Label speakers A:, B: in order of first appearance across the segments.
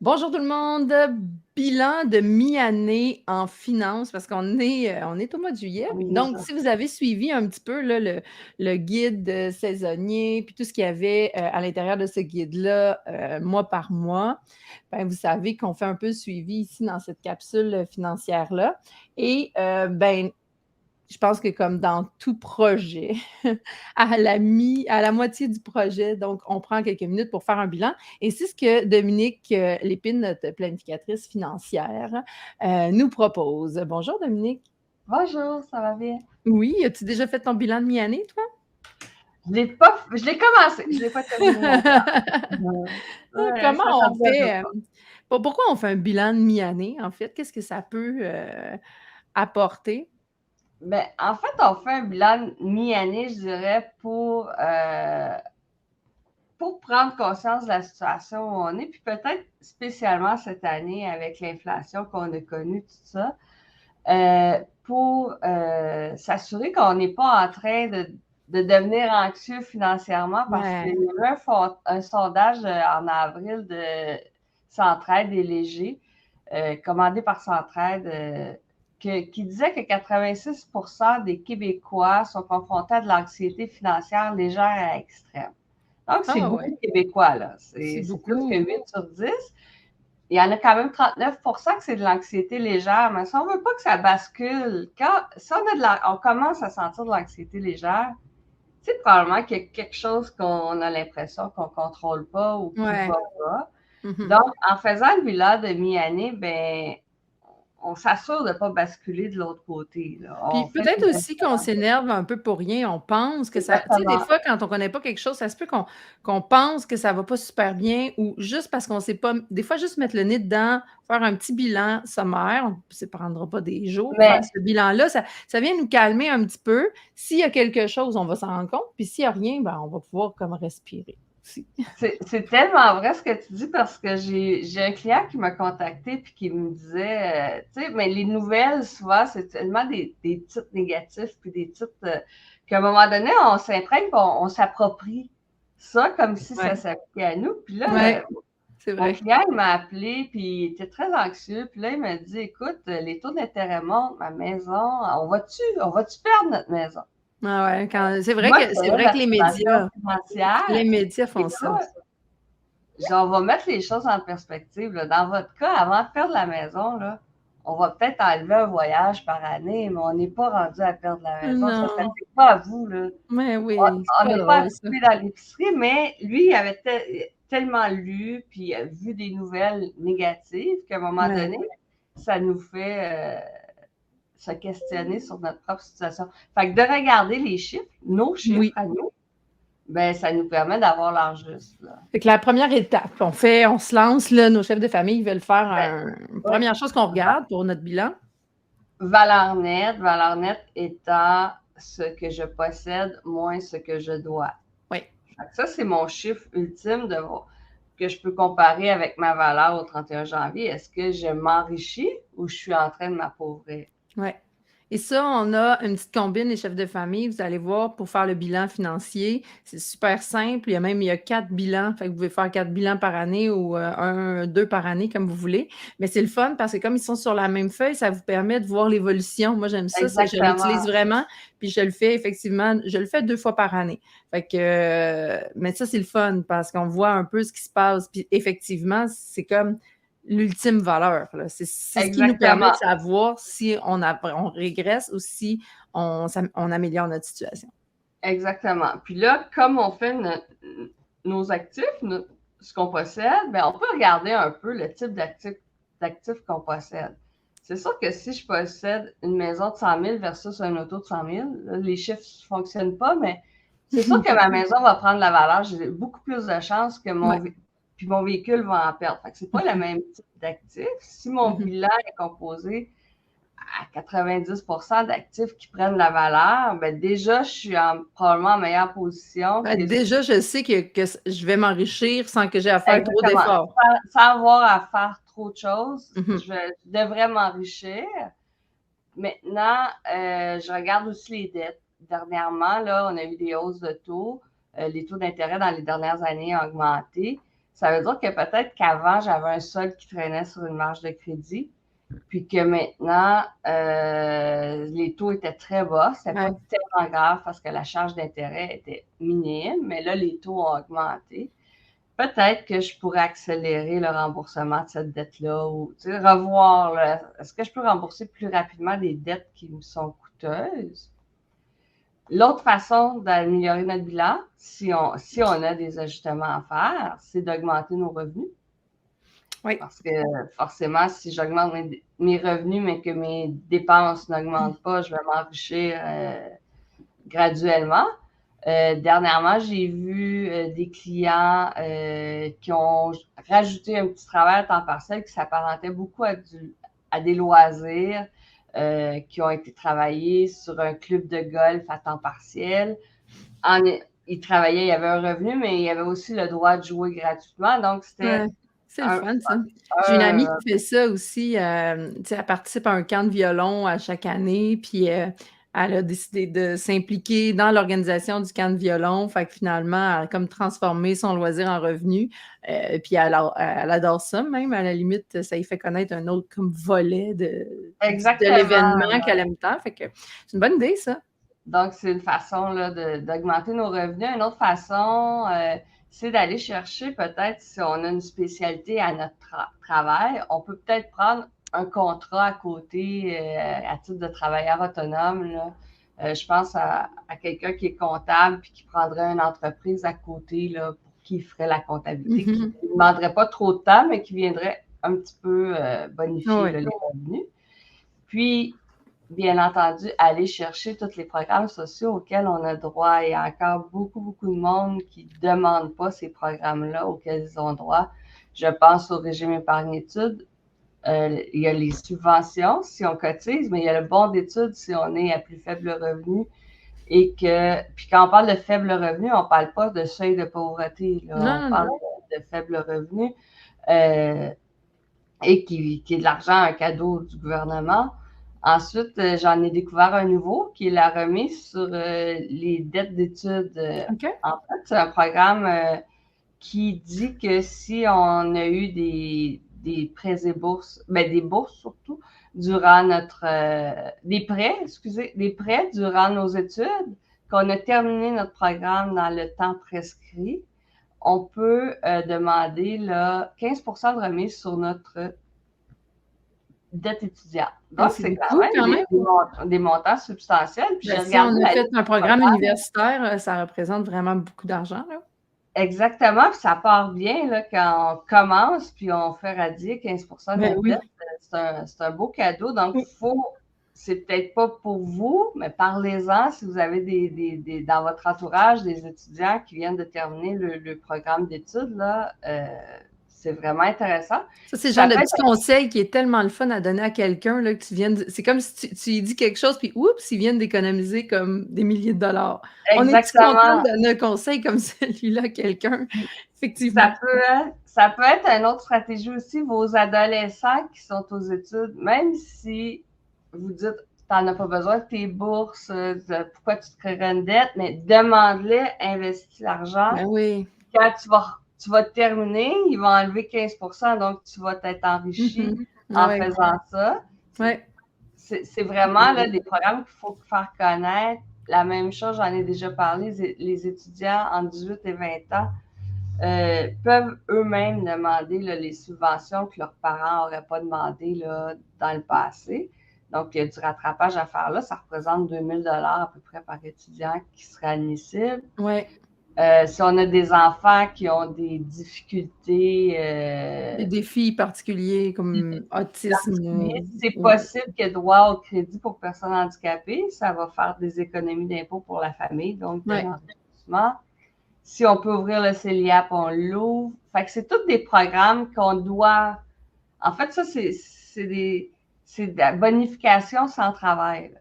A: Bonjour tout le monde. Bilan de mi-année en finance parce qu'on est au mois de juillet.
B: Oui,
A: Donc,
B: ça.
A: si vous avez suivi un petit peu là, le guide saisonnier, puis tout ce qu'il y avait à l'intérieur de ce guide-là, mois par mois, ben, vous savez qu'on fait un peu le suivi ici dans cette capsule financière-là. Et ben, je pense que comme dans tout projet, à la moitié du projet, donc on prend quelques minutes pour faire un bilan. Et c'est ce que Dominique Lépine, notre planificatrice financière, nous propose. Bonjour Dominique.
B: Bonjour, ça va bien?
A: Oui, as-tu déjà fait ton bilan de mi-année, toi?
B: Je l'ai commencé, je l'ai pas terminé encore.
A: Comment
B: Ça
A: on
B: tardera
A: fait?
B: pas.
A: Pourquoi on fait un bilan de mi-année, en fait? Qu'est-ce que ça peut apporter?
B: Ben, en fait, on fait un bilan mi-année, je dirais, pour prendre conscience de la situation où on est, puis peut-être spécialement cette année avec l'inflation qu'on a connue, tout ça, pour s'assurer qu'on n'est pas en train de devenir anxieux financièrement parce qu'il y a
A: Ouais.
B: eu un sondage en avril de Centraide et Léger, commandé par Centraide, qui disait que 86% des Québécois sont confrontés à de l'anxiété financière légère à extrême. Donc, c'est
A: Ah
B: beaucoup
A: ouais,
B: de Québécois, là.
A: c'est
B: C'est plus que
A: beaucoup.
B: 8 sur 10. Il y en a quand même 39% que c'est de l'anxiété légère, mais si on veut pas que ça bascule, si on commence à sentir de l'anxiété légère, c'est probablement qu'il y a quelque chose qu'on a l'impression qu'on contrôle pas ou qui
A: Ouais.
B: va pas.
A: Mhm.
B: Donc, en faisant le bilan de mi-année, ben, on s'assure de ne pas basculer de l'autre côté, là.
A: Puis
B: On fait
A: peut-être
B: des
A: aussi qu'on s'énerve un peu pour rien. On pense que ça. Tu sais, des
B: exactement.
A: fois, quand on connaît pas quelque chose, ça se peut qu'on pense que ça va pas super bien ou juste parce qu'on sait pas. Des fois, juste mettre le nez dedans, faire un petit bilan sommaire, ça ne prendra pas des jours pour faire
B: Mais
A: ce bilan-là. Ça vient nous calmer un petit peu. S'il y a quelque chose, on va s'en rendre compte. Puis s'il n'y a rien, ben, on va pouvoir comme respirer aussi.
B: c'est tellement vrai ce que tu dis parce que j'ai un client qui m'a contacté puis qui me disait, tu sais, mais les nouvelles, souvent, c'est tellement des titres négatifs puis des titres qu'à un moment donné, on s'imprègne, on s'approprie ça comme si ça
A: Ouais,
B: s'appliquait à nous. Puis là,
A: ouais, c'est
B: mon
A: vrai.
B: client, il m'a appelé puis il était très anxieux. Puis là, il m'a dit, écoute, les taux d'intérêt montent, ma maison, on va-tu perdre notre maison?
A: Ah ouais, c'est vrai
B: Moi,
A: que
B: je
A: c'est
B: connais
A: vrai
B: la
A: que les
B: situation
A: médias,
B: financière. Et
A: font ça.
B: là, on va mettre les choses en perspective, là. Dans votre cas, avant de perdre la maison, là, on va peut-être enlever un voyage par année, mais on n'est pas rendu à perdre la maison. Ça ne
A: Non,
B: s'applique pas à vous, là.
A: mais
B: On
A: oui, c'est
B: on
A: pas
B: n'est pas
A: drôle ça.
B: habitué dans l'épicerie, mais lui, il avait tellement lu puis vu des nouvelles négatives qu'à un moment
A: Ouais.
B: donné, ça nous fait se questionner sur notre propre situation. Fait que de regarder les chiffres, nos chiffres
A: Oui.
B: à nous, ben ça nous permet d'avoir l'âge juste, là.
A: Fait que la première étape, on se lance, là, nos chefs de famille veulent faire
B: Ben,
A: une
B: oui.
A: première chose qu'on regarde pour notre bilan.
B: Valeur nette étant ce que je possède moins ce que je dois.
A: Oui,
B: Ça, c'est mon chiffre ultime que je peux comparer avec ma valeur au 31 janvier. Est-ce que je m'enrichis ou je suis en train de m'appauvrir?
A: oui. Et ça, on a une petite combine, les chefs de famille, vous allez voir, pour faire le bilan financier. C'est super simple. Il y a 4 bilans. Fait que vous pouvez faire 4 bilans par année ou 1, 2 par année, comme vous voulez. Mais c'est le fun parce que comme ils sont sur la même feuille, ça vous permet de voir l'évolution. Moi, j'aime ça. Je l'utilise
B: Exactement.
A: vraiment. Puis je le fais effectivement, je le fais 2 fois par année. Fait que, mais ça, c'est le fun parce qu'on voit un peu ce qui se passe. Puis effectivement, c'est comme l'ultime valeur, là. C'est ce qui nous permet de
B: Exactement.
A: savoir si on régresse ou si on améliore notre situation.
B: Exactement. Puis là, comme on fait nos actifs, ce qu'on possède, ben, on peut regarder un peu le type d'actifs qu'on possède. C'est sûr que si je possède une maison de 100 000 versus un auto de 100 000, là, les chiffres ne fonctionnent pas, mais c'est sûr que ma maison va prendre la valeur. J'ai beaucoup plus de chances que
A: Ouais.
B: puis mon véhicule va en perdre. Fait que c'est pas le
A: Mhm.
B: même type d'actif. Si mon
A: Mhm.
B: bilan est composé à 90% d'actifs qui prennent la valeur, ben déjà, je suis probablement en meilleure position
A: Ben,
B: que
A: déjà, je sais que je vais m'enrichir sans que j'ai à faire trop
B: exactement.
A: d'efforts.
B: Sans avoir à faire trop de choses,
A: Mhm.
B: je devrais m'enrichir. Maintenant, je regarde aussi les dettes. Dernièrement, là, on a eu des hausses de taux. Les taux d'intérêt dans les dernières années ont augmenté. Ça veut dire que peut-être qu'avant, j'avais un solde qui traînait sur une marge de crédit, puis que maintenant, les taux étaient très bas. C'était pas tellement grave parce que la charge d'intérêt était minime, mais là, les taux ont augmenté. Peut-être que je pourrais accélérer le remboursement de cette dette-là ou revoir, est-ce que je peux rembourser plus rapidement des dettes qui me sont coûteuses? L'autre façon d'améliorer notre bilan, si on a des ajustements à faire, c'est d'augmenter nos revenus.
A: Oui.
B: Parce que forcément, si j'augmente mes revenus, mais que mes dépenses n'augmentent pas, je vais m'enrichir graduellement. Dernièrement, j'ai vu des clients qui ont rajouté un petit travail à temps partiel qui s'apparentait beaucoup à des loisirs, qui ont été travaillés sur un club de golf à temps partiel. Ils travaillaient, il y avait un revenu, mais il y avait aussi le droit de jouer gratuitement. Donc, c'était...
A: C'est le fun, ça. J'ai une amie qui fait ça aussi. Elle participe à un camp de violon à chaque année, puis elle a décidé de s'impliquer dans l'organisation du camp de violon. Fait que finalement, elle a comme transformé son loisir en revenu. Puis elle adore ça, même. À la limite, ça lui fait connaître un autre comme volet de l'événement qu'elle aime tant. Fait que c'est une bonne idée, ça.
B: Donc, c'est une façon là, d'augmenter nos revenus. Une autre façon, c'est d'aller chercher peut-être si on a une spécialité à notre travail, on peut peut-être prendre un contrat à côté à titre de travailleur autonome. Là. Je pense à quelqu'un qui est comptable puis qui prendrait une entreprise à côté là, pour qui ferait la comptabilité, qui ne demanderait pas trop de temps, mais qui viendrait un petit peu bonifier là, les revenus. Puis, bien entendu, aller chercher tous les programmes sociaux auxquels on a droit. Il y a encore beaucoup, beaucoup de monde qui ne demande pas ces programmes-là auxquels ils ont droit. Je pense au régime épargne-études. Il y a les subventions si on cotise, mais il y a le bon d'études si on est à plus faible revenu. Puis quand on parle de faible revenu, on ne parle pas de seuil de pauvreté. Là. On parle de faible revenu et qui est de l'argent, un cadeau du gouvernement. Ensuite, j'en ai découvert un nouveau qui est la remise sur les dettes d'études. En fait, c'est un programme qui dit que si on a eu des prêts et bourses, des bourses surtout, durant des prêts durant nos études, qu'on a terminé notre programme dans le temps prescrit, on peut demander là, 15% de remise sur notre dette étudiante. Donc, c'est quand même des montants substantiels. Puis
A: si on a fait un programme universitaire, ça représente vraiment beaucoup d'argent. Là.
B: Exactement. Puis ça part bien là, quand on commence, puis on fait radier 15% de notre dette. C'est un beau cadeau. Donc, c'est peut-être pas pour vous, mais parlez-en si vous avez dans votre entourage des étudiants qui viennent de terminer le programme d'études. Là, c'est vraiment intéressant.
A: Ça, c'est le genre de petit conseil qui est tellement le fun à donner à quelqu'un là, que tu viens de... C'est comme si tu lui dis quelque chose, puis oups, ils viennent d'économiser comme des milliers de dollars.
B: Exactement.
A: On est content de donner un conseil comme celui-là à quelqu'un. Effectivement.
B: Ça peut être une autre stratégie aussi. Vos adolescents qui sont aux études, même si vous dites tu n'en as pas besoin de tes bourses, pourquoi tu te créerais une dette, mais demande-les, investis l'argent.
A: Oui.
B: Quand tu vas terminer, ils vont enlever 15%, donc tu vas t'être enrichi en faisant ça. C'est vraiment là, des programmes qu'il faut faire connaître. La même chose, j'en ai déjà parlé, les étudiants en 18 et 20 ans peuvent eux-mêmes demander là, les subventions que leurs parents n'auraient pas demandé là, dans le passé. Donc, il y a du rattrapage à faire là. Ça représente 2 000 $ à peu près par étudiant qui serait admissible.
A: Oui.
B: Si on a des enfants qui ont des difficultés...
A: des défis particuliers comme autisme.
B: C'est possible qu'il y ait droit au crédit pour personnes handicapées. Ça va faire des économies d'impôts pour la famille, donc de l'enrichissement. Si on peut ouvrir le CELIAP, on l'ouvre. Fait que c'est tous des programmes qu'on doit... En fait, ça, c'est de la bonification sans travail. Là.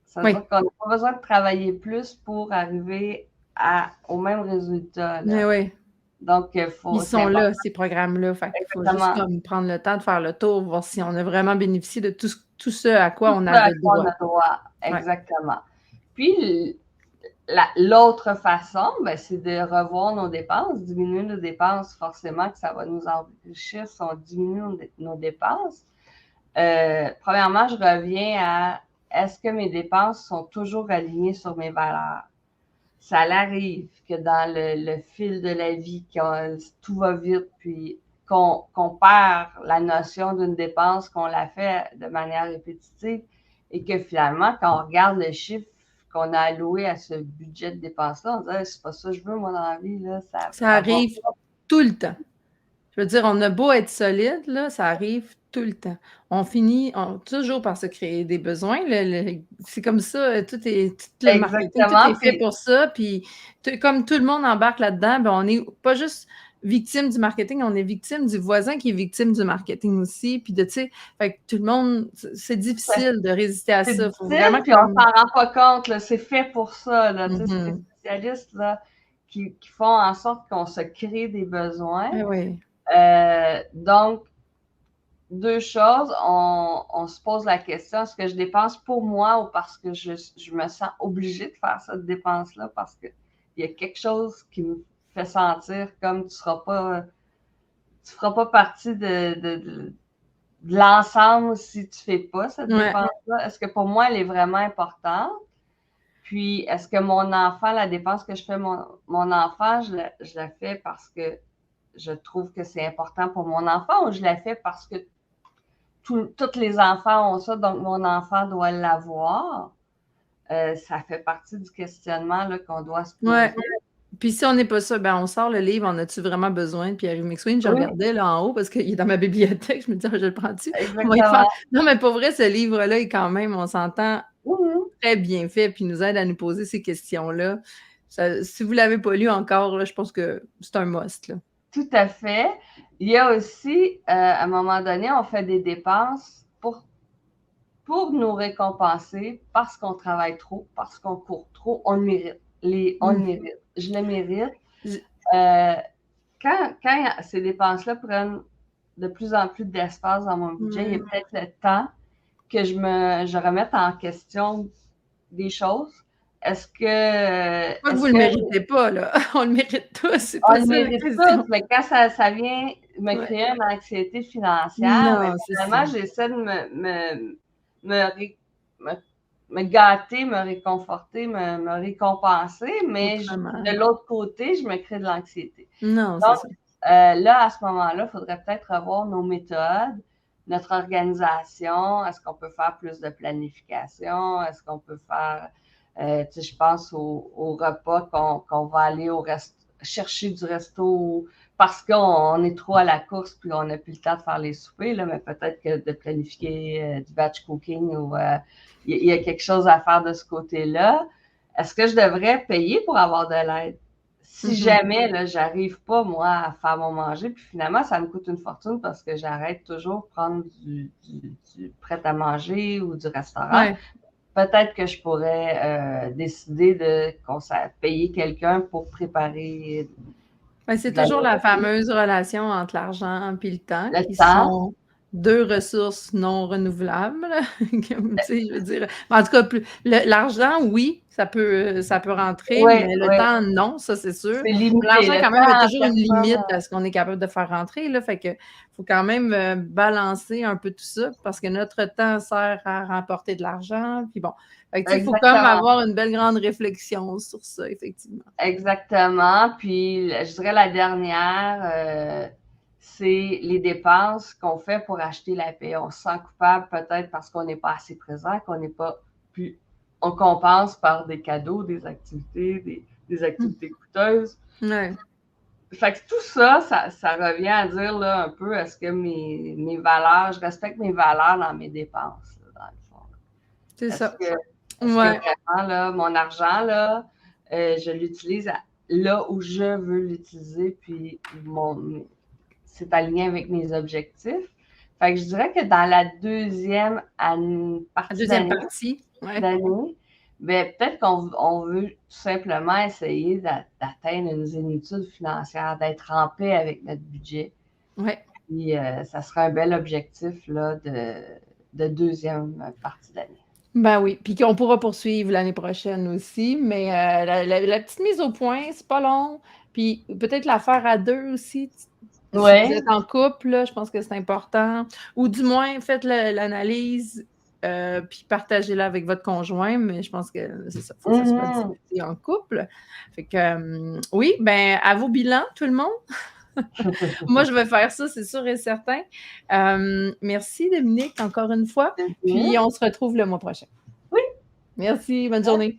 B: Ça veut dire qu'on n'a pas besoin de travailler plus pour arriver au même résultat. Là.
A: Oui.
B: Donc,
A: ils sont là, ces programmes-là. Fait qu'il faut juste comme prendre le temps de faire le tour, voir si on a vraiment bénéficié de tout ce à quoi on avait droit.
B: Exactement. Puis, l'autre façon, ben, c'est de revoir nos dépenses, diminuer nos dépenses, forcément que ça va nous enrichir si on diminue nos dépenses. Premièrement, je reviens à est-ce que mes dépenses sont toujours alignées sur mes valeurs? Ça arrive que dans le fil de la vie, tout va vite, puis qu'on perd la notion d'une dépense, qu'on la fait de manière répétitive, et que finalement, quand on regarde le chiffre qu'on a alloué à ce budget de dépenses-là, on se dit c'est pas ça que je veux, moi, dans la vie. Là,
A: ça arrive tout le temps. Je veux dire, on a beau être solide, là, ça arrive tout le temps. On finit toujours par se créer des besoins. C'est comme ça, tout le marketing, tout est fait pour ça. Puis, comme tout le monde embarque là-dedans, ben, on n'est pas juste victime du marketing, on est victime du voisin qui est victime du marketing aussi. Puis, tu sais, tout le monde, c'est difficile de résister à ça.
B: Faut vraiment puis on s'en rend pas compte, là, c'est fait pour ça. Là, c'est des spécialistes là, qui font en sorte qu'on se crée des besoins.
A: Oui.
B: Donc, deux choses, on se pose la question, est-ce que je dépense pour moi ou parce que je me sens obligée de faire cette dépense-là parce qu'il y a quelque chose qui me fait sentir comme tu feras pas partie de l'ensemble si tu fais pas cette dépense-là. Est-ce que pour moi, elle est vraiment importante? Puis, est-ce que mon enfant, la dépense que je fais mon enfant, je la fais parce que je trouve que c'est important pour mon enfant ou je la fais parce que tous les enfants ont ça, donc mon enfant doit l'avoir? Ça fait partie du questionnement là, qu'on doit se poser.
A: Ouais. Puis si on n'est pas ça, ben on sort le livre, en as-tu vraiment besoin de Pierre-Yves McSween? Je regardais là en haut parce qu'il est dans ma bibliothèque, je me disais, je le prends-tu? Non, mais pour vrai, ce livre-là est quand même, on s'entend, très bien fait, puis nous aide à nous poser ces questions-là. Si vous ne l'avez pas lu encore, là, je pense que c'est un must. Là.
B: Tout à fait. Il y a aussi, à un moment donné, on fait des dépenses pour nous récompenser parce qu'on travaille trop, parce qu'on court trop, on le mérite. On le mérite. Je le mérite. Quand ces dépenses-là prennent de plus en plus d'espace dans mon budget, il y a peut-être le temps que je remette en question des choses. Est-ce que...
A: Pas que vous ne le méritez pas, là. On le mérite tous, c'est
B: pas
A: ça.
B: On le mérite tous, mais quand ça vient me créer une anxiété financière, finalement, j'essaie de me gâter, me réconforter, me récompenser, mais de l'autre côté, je me crée de l'anxiété.
A: Non,
B: donc, là, à ce moment-là, il faudrait peut-être revoir nos méthodes, notre organisation. Est-ce qu'on peut faire plus de planification? Est-ce qu'on peut faire, je pense au repas qu'on va aller chercher du resto parce qu'on est trop à la course puis on n'a plus le temps de faire les soupers, là, mais peut-être que de planifier du batch cooking ou il y a quelque chose à faire de ce côté-là. Est-ce que je devrais payer pour avoir de l'aide? Si jamais là, j'arrive pas, moi, à faire mon manger, puis finalement, ça me coûte une fortune parce que j'arrête toujours de prendre du prêt-à-manger ou du restaurant. Peut-être que je pourrais décider de payer quelqu'un pour préparer.
A: C'est toujours la fameuse relation entre l'argent et le temps, qui
B: temps.
A: sont deux ressources non renouvelables. Je veux dire, en tout cas, l'argent, oui, ça peut rentrer, mais le temps, non, ça c'est sûr. L'argent, quand même, a toujours une limite à ce qu'on est capable de faire rentrer. Là, fait que faut quand même balancer un peu tout ça parce que notre temps sert à remporter de l'argent. Puis bon, il faut quand même avoir une belle grande réflexion sur ça, effectivement.
B: Exactement. Puis, je dirais la dernière, c'est les dépenses qu'on fait pour acheter la paix. On se sent coupable peut-être parce qu'on n'est pas assez présent, qu'on n'est pas plus... On compense par des cadeaux, des activités, des activités coûteuses. Fait que tout ça, ça revient à dire là, un peu, est-ce que mes valeurs, je respecte mes valeurs dans mes dépenses, là, dans le fond.
A: C'est ça.
B: Est-ce que vraiment, là, mon argent, là, je l'utilise là où je veux l'utiliser, puis c'est aligné avec mes objectifs. Fait que je dirais que dans la deuxième partie d'année, ben, peut-être qu'on veut tout simplement essayer d'atteindre une zénitude financière, d'être en paix avec notre budget. Puis ça sera un bel objectif là, de deuxième partie d'année.
A: Ben oui, puis qu'on pourra poursuivre l'année prochaine aussi, mais la petite mise au point, c'est pas long. Puis peut-être la faire à 2 aussi. Si vous
B: Ouais.
A: êtes en couple, là, je pense que c'est important. Ou du moins, faites l'analyse, puis partagez-la avec votre conjoint, mais je pense que c'est ça, il faut que ça soit
B: Mhm.
A: discuté en couple. Fait que, oui, ben à vos bilans, tout le monde. Moi, je vais faire ça, c'est sûr et certain. Merci, Dominique, encore une fois.
B: C'est bien.
A: Puis on se retrouve le mois prochain.
B: Oui.
A: Merci, bonne journée.